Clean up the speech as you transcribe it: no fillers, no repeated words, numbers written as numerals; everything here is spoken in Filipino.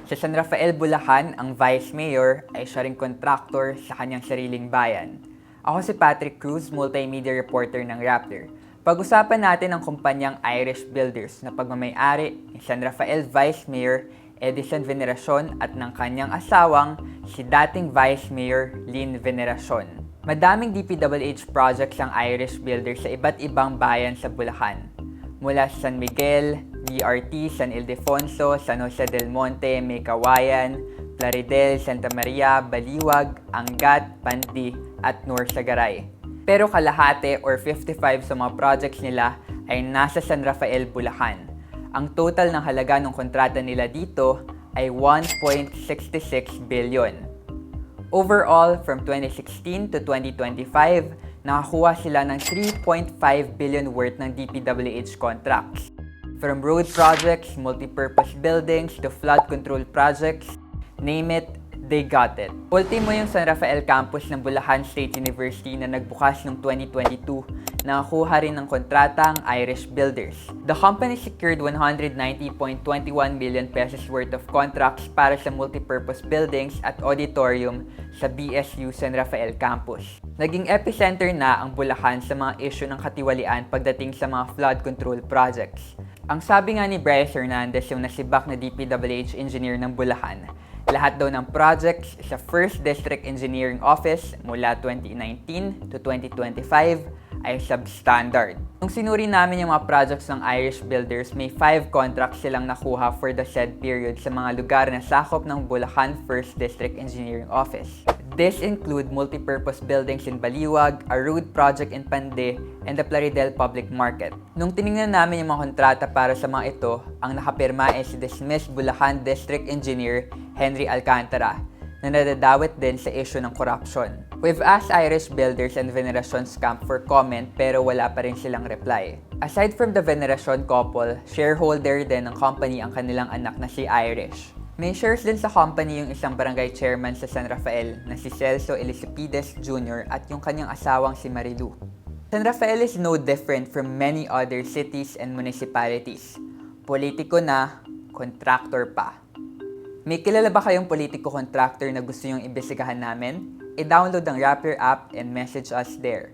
Sa San Rafael, Bulacan, ang Vice Mayor ay siya ring kontraktor sa kanyang sariling bayan. Ako si Patrick Cruz, multimedia reporter ng Rappler. Pag-usapan natin ang kumpanyang Irish Builders na pagmamay-ari ni San Rafael Vice Mayor Edison Veneracion at ng kanyang asawang si dating Vice Mayor Lynn Veneracion. Madaming DPWH projects ang Irish Builders sa iba't ibang bayan sa Bulacan. Mula sa San Miguel, BRT, San Ildefonso, San Jose del Monte, Maykawayan, Plaridel, Santa Maria, Baliwag, Angat, Pandi, at Norsagaray. Pero kalahati or 55 sa mga projects nila ay nasa San Rafael, Bulacan. Ang total ng halaga ng kontrata nila dito ay 1.66 billion. Overall, from 2016 to 2025, nakakuha sila ng 3.5 billion worth ng DPWH contracts. From road projects, multipurpose buildings, to flood control projects, name it, they got it. Ultimo yung San Rafael campus ng Bulacan State University na nagbukas noong 2022, nakakuha rin ng kontrata ang Irish Builders. The company secured 190.21 million pesos worth of contracts para sa multipurpose buildings at auditorium sa BSU San Rafael campus. Naging epicenter na ang Bulacan sa mga issue ng katiwalian pagdating sa mga flood control projects. Ang sabi nga ni Bryce Hernandez, yung nasibak na DPWH engineer ng Bulacan, lahat daw ng projects sa 1st District Engineering Office mula 2019 to 2025 ay substandard. Nung sinuri namin yung mga projects ng Irish Builders, may 5 contracts silang nakuha for the said period sa mga lugar na sakop ng Bulacan 1st District Engineering Office. This include multipurpose buildings in Baliwag, a road project in Pande, and the Plaridel Public Market. Nung tiningnan namin yung mga kontrata para sa mga ito, ang nakapirma ay si dismissed Bulacan District Engineer Henry Alcantara, na nadadawit din sa issue ng corruption. We've asked Irish Builders and Veneracion's camp for comment pero wala pa rin silang reply. Aside from the Veneracion couple, shareholder din ng company ang kanilang anak na si Irish. May shares din sa company yung isang barangay chairman sa San Rafael na si Celso Elicipides Jr. at yung kanyang asawang si Marilu. San Rafael is no different from many other cities and municipalities. Politiko na, contractor pa. May kilala ba kayong politiko-contractor na gusto nyong imbestigahan namin? I-download ang Rappler app and message us there.